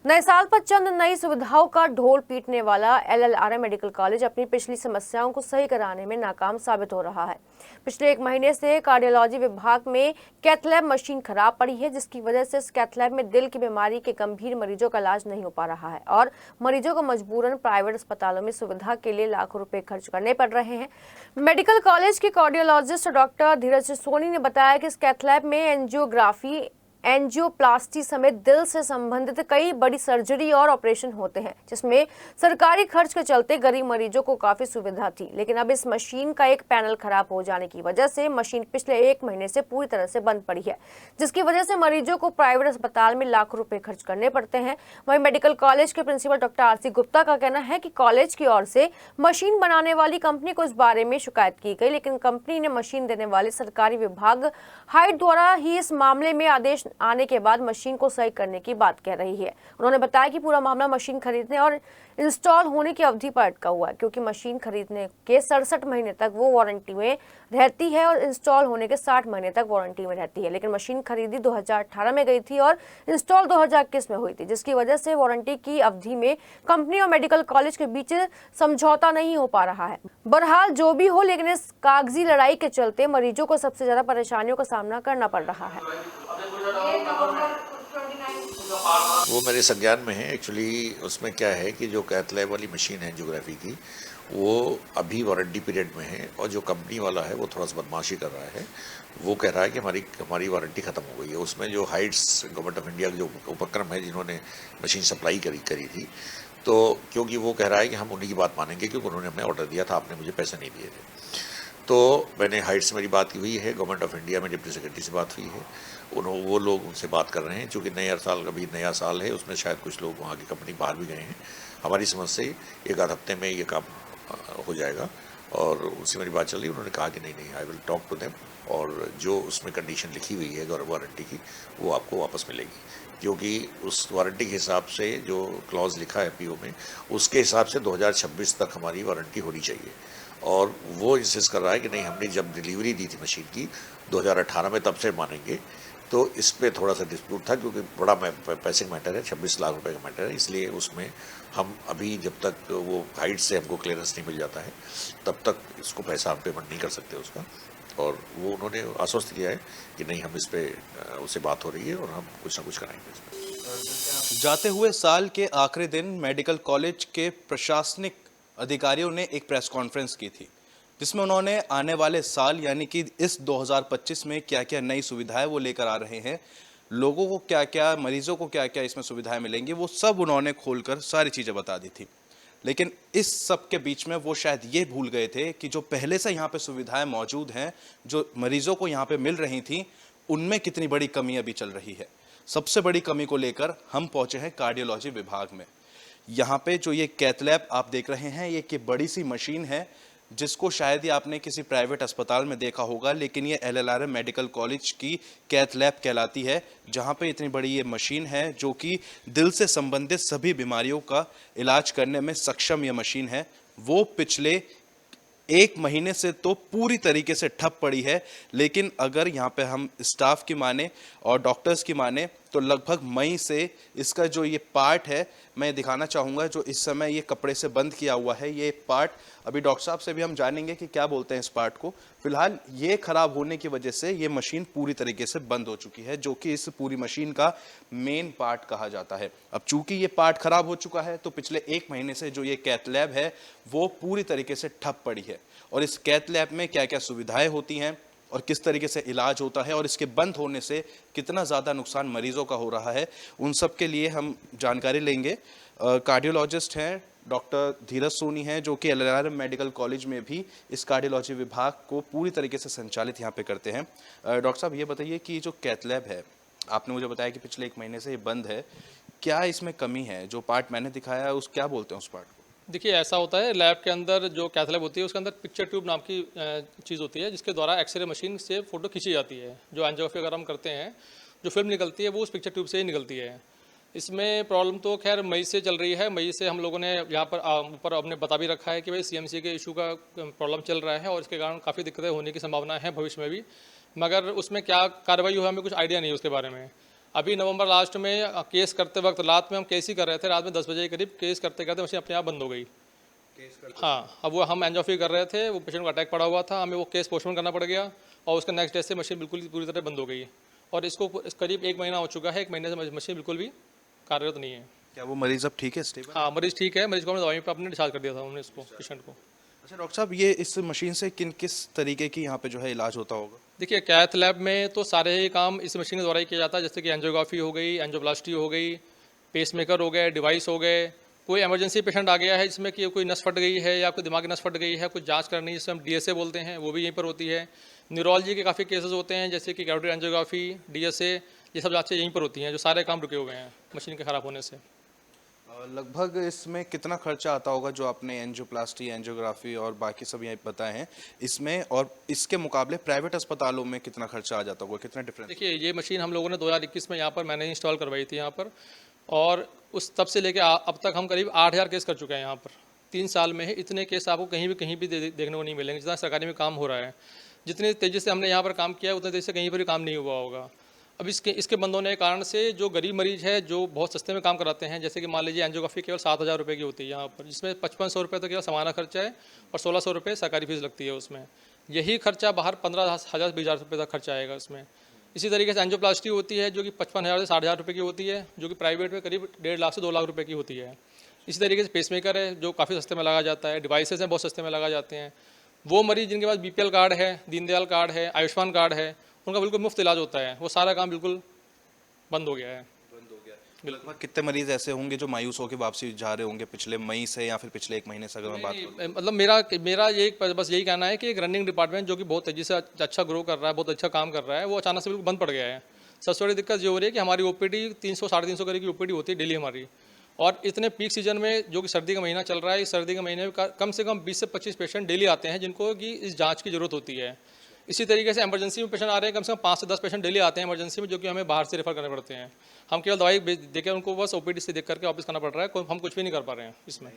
नए साल पर चंद नई सुविधाओं का ढोल पीटने वाला एलएलआरएम मेडिकल कॉलेज अपनी पिछली समस्याओं को सही कराने में नाकाम साबित हो रहा है। पिछले एक महीने से कार्डियोलॉजी विभाग में कैथ लैब मशीन खराब पड़ी है, जिसकी वजह से इस कैथ लैब में दिल की बीमारी के गंभीर मरीजों का इलाज नहीं हो पा रहा है और मरीजों को मजबूरन प्राइवेट अस्पतालों में सुविधा के लिए लाखों रुपए खर्च करने पड़ रहे हैं। मेडिकल कॉलेज के कार्डियोलॉजिस्ट डॉक्टर धीरज सोनी ने बताया कि इस कैथ लैब में एंजियोग्राफी, एंजियोप्लास्टी समेत दिल से संबंधित कई बड़ी सर्जरी और ऑपरेशन होते हैं, जिसमें सरकारी खर्च के चलते गरीब मरीजों को काफी सुविधा थी। लेकिन अब इस मशीन का एक पैनल खराब हो जाने की वजह से मशीन पिछले एक महीने से पूरी तरह से बंद पड़ी है, जिसकी वजह से मरीजों को प्राइवेट अस्पताल में लाखों रुपए खर्च करने पड़ते हैं। वहीं मेडिकल कॉलेज के प्रिंसिपल डॉक्टर आरसी गुप्ता का कहना है कि कॉलेज की ओर से मशीन बनाने वाली कंपनी को इस बारे में शिकायत की गई, लेकिन कंपनी ने मशीन देने वाले सरकारी विभाग हाइट द्वारा ही इस मामले में आदेश आने के बाद मशीन को सही करने की बात कह रही है। उन्होंने बताया कि पूरा मामला मशीन खरीदने और इंस्टॉल होने की अवधि पर अटका हुआ है, क्योंकि मशीन खरीदने के 67 महीने तक वो वारंटी में रहती है और इंस्टॉल होने के 60 महीने तक वारंटी में रहती है। लेकिन मशीन खरीदी 2018 में गई थी और इंस्टॉल 2021 में हुई थी, जिसकी वजह से वारंटी की अवधि में कंपनी और मेडिकल कॉलेज के बीच समझौता नहीं हो पा रहा है। बहरहाल जो भी हो, लेकिन इस कागजी लड़ाई के चलते मरीजों को सबसे ज्यादा परेशानियों का सामना करना पड़ रहा है। वो मेरे संज्ञान में है। एक्चुअली उसमें क्या है कि जो कैथ लैब वाली मशीन है एंजियोग्राफी की, वो अभी वारंटी पीरियड में है और जो कंपनी वाला है वो थोड़ा सा बदमाशी कर रहा है। वो कह रहा है कि हमारी वारंटी ख़त्म हो गई है। उसमें जो हाइट्स गवर्नमेंट ऑफ इंडिया के जो उपक्रम है जिन्होंने मशीन सप्लाई करी थी, तो क्योंकि वो कह रहा है कि हम उन्हीं की बात मानेंगे क्योंकि उन्होंने हमें ऑर्डर दिया था, आपने मुझे पैसे नहीं दिए थे। तो मैंने हाइट से मेरी बात की हुई है, गवर्नमेंट ऑफ इंडिया में डिप्टी सेक्रेटरी से बात हुई है, वो लोग उनसे बात कर रहे हैं। चूँकि अभी नया साल है, उसमें शायद कुछ लोग वहाँ की कंपनी बाहर भी गए हैं। हमारी समझ से एक आध हफ्ते में ये काम हो जाएगा और उससे मेरी बात चल रही है। उन्होंने कहा कि नहीं I will talk to them और जो उसमें कंडीशन लिखी हुई है वारंटी की वो आपको वापस मिलेगी, क्योंकि उस वारंटी के हिसाब से जो क्लॉज लिखा है पीओ में, उसके हिसाब से 2026 तक हमारी वारंटी होनी चाहिए। और वो इंसिस्ट कर रहा है कि नहीं, हमने जब डिलीवरी दी थी मशीन की 2018 में, तब से मानेंगे। तो इस पे थोड़ा सा डिस्प्यूट था क्योंकि बड़ा पैसे का मैटर है, 26 लाख रुपए का मैटर है। इसलिए उसमें हम अभी जब तक वो हाइट से हमको क्लियरेंस नहीं मिल जाता है तब तक इसको पैसा हम पेमेंट नहीं कर सकते उसका। और वो उन्होंने आश्वस्त किया है कि नहीं, हम इस पर उससे बात हो रही है और हम कुछ ना कुछ कराएंगे इस पर। जाते हुए साल के आखिरी दिन मेडिकल कॉलेज के प्रशासनिक अधिकारियों ने एक प्रेस कॉन्फ्रेंस की थी, जिसमें उन्होंने आने वाले साल यानी कि इस 2025 में क्या क्या नई सुविधाएं वो लेकर आ रहे हैं, लोगों को क्या क्या, मरीजों को क्या क्या इसमें सुविधाएं मिलेंगी, वो सब उन्होंने खोलकर सारी चीज़ें बता दी थी। लेकिन इस सब के बीच में वो शायद ये भूल गए थे कि जो पहले से यहाँ पे सुविधाएं मौजूद हैं, जो मरीजों को यहाँ पे मिल रही थी, उनमें कितनी बड़ी कमी अभी चल रही है। सबसे बड़ी कमी को लेकर हम पहुँचे हैं कार्डियोलॉजी विभाग में। यहाँ पे जो ये कैथ लैब आप देख रहे हैं, ये एक बड़ी सी मशीन है जिसको शायद ही आपने किसी प्राइवेट अस्पताल में देखा होगा, लेकिन ये एलएलआरएम मेडिकल कॉलेज की कैथ लैब कहलाती है, जहाँ पे इतनी बड़ी ये मशीन है जो कि दिल से संबंधित सभी बीमारियों का इलाज करने में सक्षम ये मशीन है। वो पिछले एक महीने से तो पूरी तरीके से ठप पड़ी है, लेकिन अगर यहाँ पे हम स्टाफ की माने और डॉक्टर्स की माने तो लगभग मई से इसका जो ये पार्ट है, मैं दिखाना चाहूँगा, जो इस समय ये कपड़े से बंद किया हुआ है, ये पार्ट अभी डॉक्टर साहब से भी हम जानेंगे कि क्या बोलते हैं इस पार्ट को। फिलहाल ये खराब होने की वजह से ये मशीन पूरी तरीके से बंद हो चुकी है, जो कि इस पूरी मशीन का मेन पार्ट कहा जाता है। अब चूंकि ये पार्ट खराब हो चुका है, तो पिछले एक महीने से जो ये कैथ लैब है वो पूरी तरीके से ठप पड़ी है। और इस कैथ लैब में क्या क्या सुविधाएं होती हैं और किस तरीके से इलाज होता है और इसके बंद होने से कितना ज़्यादा नुकसान मरीजों का हो रहा है, उन सब के लिए हम जानकारी लेंगे। कार्डियोलॉजिस्ट हैं डॉक्टर धीरज सोनी हैं, जो कि एलएलआरएम मेडिकल कॉलेज में भी इस कार्डियोलॉजी विभाग को पूरी तरीके से संचालित यहाँ पे करते हैं। डॉक्टर साहब, ये बताइए कि जो कैथ लैब है, आपने मुझे बताया कि पिछले एक महीने से ये बंद है, क्या इसमें कमी है? जो पार्ट मैंने दिखाया है उस क्या बोलते हैं उस पार्ट को? देखिए, ऐसा होता है, लैब के अंदर जो कैथ लैब होती है उसके अंदर पिक्चर ट्यूब नाम की चीज़ होती है, जिसके द्वारा एक्सरे मशीन से फ़ोटो खींची जाती है। जो एंजियोग्राफी अगर हम करते हैं, जो फिल्म निकलती है वो उस पिक्चर ट्यूब से ही निकलती है। इसमें प्रॉब्लम तो खैर मई से चल रही है। मई से हम लोगों ने यहाँ पर ऊपर अपने बता भी रखा है कि भाई सीएमसी के इशू का प्रॉब्लम चल रहा है और इसके कारण काफ़ी दिक्कतें होने की संभावना है भविष्य में भी, मगर उसमें क्या कार्रवाई हुआ हमें कुछ आइडिया नहीं है उसके बारे में। अभी नवंबर लास्ट में केस करते वक्त रात में हम केस ही कर रहे थे, रात में 10 बजे के करीब केस करते करते मशीन अपने आप बंद हो गई। हाँ, अब वो हम एंजियोग्राफी कर रहे थे, वो पेशेंट को अटैक पड़ा हुआ था, हमें वो केस पोस्टपोन करना पड़ गया और उसका नेक्स्ट डे से मशीन बिल्कुल पूरी तरह बंद हो गई और इसको करीब 1 महीना हो चुका है। 1 महीने से मशीन बिल्कुल भी कार्यरत नहीं है। क्या वो मरीज अब ठीक है, स्टेबल? हाँ, मरीज़ ठीक है, मरीज़ को हमने दवाई पे अपने डिस्चार्ज कर दिया था हमने इसको, पेशेंट को। अच्छा डॉक्टर साहब, ये इस मशीन से किस तरीके की यहाँ पे जो है इलाज होता होगा? देखिए, कैथ लैब में तो सारे ही काम इस मशीन के द्वारा ही किया जाता है, जैसे कि एंजियोग्राफी हो गई, एंजियोप्लास्टी हो गई, पेसमेकर हो गए, डिवाइस हो गए। कोई इमरजेंसी पेशेंट आ गया है जिसमें कि कोई नस फट गई है या कोई दिमागी नस फट गई है, कुछ जांच करनी है जिसे हम डीएसए बोलते हैं, वो भी यहीं पर होती है। न्यूरोलॉजी के काफ़ी केसेस होते हैं, जैसे कि कैरोटिड एंजियोग्राफी, डीएसए, ये सब जांचें यहीं पर होती हैं, जो सारे काम रुके हुए हैं मशीन के ख़राब होने से। लगभग इसमें कितना खर्चा आता होगा, जो आपने एंजियोप्लास्टी, एंजियोग्राफी और बाकी सब यहाँ बताए हैं इसमें, और इसके मुकाबले प्राइवेट अस्पतालों में कितना खर्चा आ जाता होगा, कितना डिफरेंस? देखिए, ये मशीन हम लोगों ने 2021 में यहाँ पर मैंने इंस्टॉल करवाई थी यहाँ पर, और उस तब से लेकर अब तक हम करीब 8000 केस कर चुके हैं यहाँ पर। 3 साल में ही इतने केस आपको कहीं भी देखने को नहीं मिलेंगे जितना सरकारी में काम हो रहा है। जितनी तेज़ी से हमने यहाँ पर काम किया है उतनी तेज़ी से कहीं पर भी काम नहीं हुआ होगा। अब इसके बंद होने के कारण से जो गरीब मरीज है, जो बहुत सस्ते में काम कराते हैं, जैसे कि मान लीजिए एंजियोग्राफी केवल 7000 रुपये की होती है यहाँ पर, जिसमें 5500 रुपये तो केवल सामान्य खर्चा है और 1600 रुपये सरकारी फीस लगती है उसमें। यही खर्चा बाहर 15,000 20,000 रुपये तक खर्चा आएगा इसमें। इसी तरीके से एंजियोप्लास्टी होती है जो कि 55,000 से 60,000 रुपये की होती है, जो कि प्राइवेट में करीब 1.5 लाख से 2 लाख रुपये की होती है। इसी तरीके से पेसमेकर है जो काफ़ी सस्ते में लगा जाता है, डिवाइसेस हैं बहुत सस्ते में लगा जाते हैं। वो मरीज जिनके पास बीपीएल कार्ड है, दीनदयाल कार्ड है, आयुष्मान कार्ड है, उनका बिल्कुल मुफ्त इलाज होता है। वो सारा काम बिल्कुल बंद हो गया है। लगभग कितने मरीज ऐसे होंगे जो मायूस होकर वापसी जा रहे होंगे पिछले मई से या फिर पिछले 1 महीने से, अगर मैं बात करूं? मतलब मेरा ये बस यही कहना है कि एक रनिंग डिपार्टमेंट जो कि बहुत तेज़ी से अच्छा ग्रो कर रहा है, बहुत अच्छा काम कर रहा है, वो अचानक से बिल्कुल बंद पड़ गया है। सबसे बड़ी दिक्कत ये हो रही है कि हमारी ओपीडी 300 साढ़े 300 करीब की ओपीडी होती है डेली हमारी, और इतने पीक सीजन में जो कि सर्दी का महीना चल रहा है, इस सर्दी के महीने में कम से कम 20 से 25 पेशेंट डेली आते हैं जिनको कि इस जाँच की ज़रूरत होती है। इसी तरीके से इमरजेंसी में पेशेंट आ रहे हैं, कम से कम 5 से 10 पेशेंट डेली आते हैं इमरजेंसी में, जो कि हमें बाहर से रेफर करने पड़ते हैं। हम केवल दवाई देकर उनको बस ओपीडी से देख करके वापस करना पड़ रहा है, हम कुछ भी नहीं कर पा रहे हैं इसमें।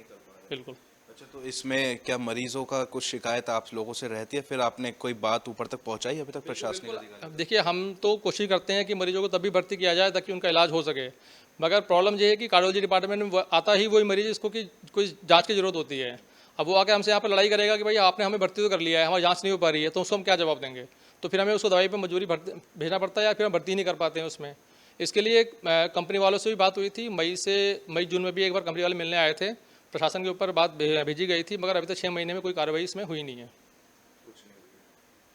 बिल्कुल। अच्छा, तो इसमें क्या मरीजों का कुछ शिकायत आप लोगों से रहती है, फिर आपने कोई बात ऊपर तक पहुंचाई अभी तक प्रशासनिक अधिकारी? अब देखिए, हम तो कोशिश करते हैं कि मरीजों को तभी भर्ती किया जाए ताकि उनका इलाज हो सके, मगर प्रॉब्लम ये है कि कार्डियोलॉजी डिपार्टमेंट में आता ही वही मरीज जिसको कि कोई जाँच की ज़रूरत होती है। अब वो आके हमसे यहाँ पर लड़ाई करेगा कि भाई आपने हमें भर्ती तो कर लिया है, हमारी जाँच नहीं हो पा रही है, तो उसको हम क्या जवाब देंगे? तो फिर हमें उसको दवाई पे मजबूरी भेजना पड़ता है या फिर हम भर्ती नहीं कर पाते हैं उसमें। इसके लिए कंपनी वालों से भी बात हुई थी, मई जून में भी एक बार कंपनी वाले मिलने आए थे, प्रशासन के ऊपर बात भेजी गई थी, मगर अभी तक 6 महीने में कोई कार्रवाई इसमें हुई नहीं है।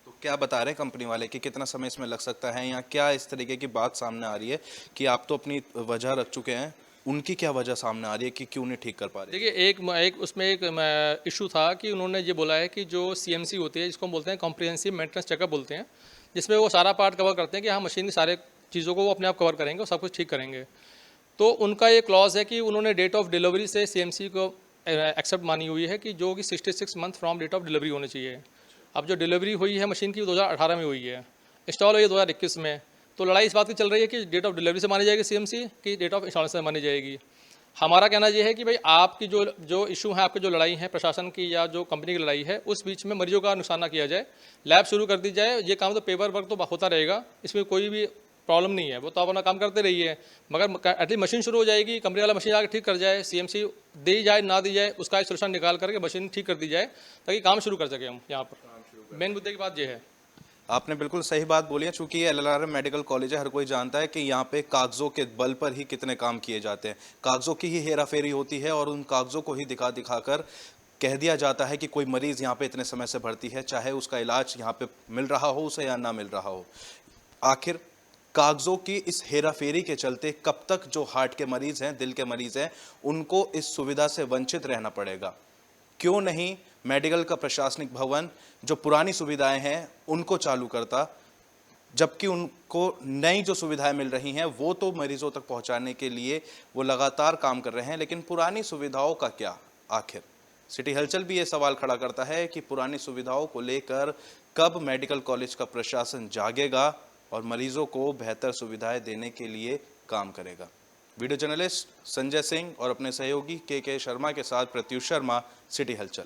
तो क्या बता रहे हैं कंपनी वाले कि कितना समय इसमें लग सकता है, या क्या इस तरीके की बात सामने आ रही है कि आप तो अपनी वजह रख चुके हैं, उनकी क्या वजह सामने आ रही है कि क्यों नहीं ठीक कर पा रहे? देखिए, एक उसमें एक इशू था कि उन्होंने ये बोला है कि जो CMC होती है, जिसको हम बोलते हैं कॉम्प्रिहेंसिव मेंटेनेंस चेकअप बोलते हैं, जिसमें वो सारा पार्ट कवर करते हैं कि हाँ मशीन की सारे चीज़ों को वो अपने आप कवर करेंगे और सब कुछ ठीक करेंगे। तो उनका ये क्लॉज है कि उन्होंने डेट ऑफ डिलीवरी से CMC को एक्सेप्ट मानी हुई है कि जो कि 66 month from date of delivery होनी चाहिए। अब जो डिलीवरी हुई है मशीन की 2018 में हुई है, इंस्टॉल हुई है 2021 में, तो लड़ाई इस बात की चल रही है कि डेट ऑफ डिलीवरी से मानी जाएगी CMC कि डेट ऑफ इंस्टॉलेशन से मानी जाएगी। हमारा कहना ये है कि भाई आपकी जो इशू है, आपकी जो लड़ाई है प्रशासन की या जो कंपनी की लड़ाई है, उस बीच में मरीजों का नुकसान ना किया जाए, लैब शुरू कर दी जाए। ये काम तो पेपर वर्क तो होता रहेगा, इसमें कोई भी प्रॉब्लम नहीं है, वो तो आप अपना काम करते रहिए, मगर एटलीस्ट मशीन शुरू हो जाएगी, कंपनी वाला मशीन आकर ठीक कर जाए, CMC दी जाए ना दी जाए, उसका एक सोल्यूशन निकाल करके मशीन ठीक कर दी जाए ताकि काम शुरू कर सके हम यहाँ पर। मेन मुद्दे की बात ये है। आपने बिल्कुल सही बात बोली है, चूंकि ये LLRM मेडिकल कॉलेज है, हर कोई जानता है कि यहाँ पे कागजों के बल पर ही कितने काम किए जाते हैं, कागजों की ही हेराफेरी होती है और उन कागजों को ही दिखा कर कह दिया जाता है कि कोई मरीज यहाँ पे इतने समय से भर्ती है, चाहे उसका इलाज यहाँ पे मिल रहा हो उसे या ना मिल रहा हो। आखिर कागजों की इस हेराफेरी के चलते कब तक जो हार्ट के मरीज हैं, दिल के मरीज हैं, उनको इस सुविधा से वंचित रहना पड़ेगा? क्यों नहीं मेडिकल का प्रशासनिक भवन जो पुरानी सुविधाएं हैं उनको चालू करता, जबकि उनको नई जो सुविधाएं मिल रही हैं वो तो मरीजों तक पहुंचाने के लिए वो लगातार काम कर रहे हैं, लेकिन पुरानी सुविधाओं का क्या? आखिर सिटी हलचल भी ये सवाल खड़ा करता है कि पुरानी सुविधाओं को लेकर कब मेडिकल कॉलेज का प्रशासन जागेगा और मरीजों को बेहतर सुविधाएं देने के लिए काम करेगा। वीडियो जर्नलिस्ट संजय सिंह और अपने सहयोगी के शर्मा के साथ प्रत्युष शर्मा, सिटी हलचल।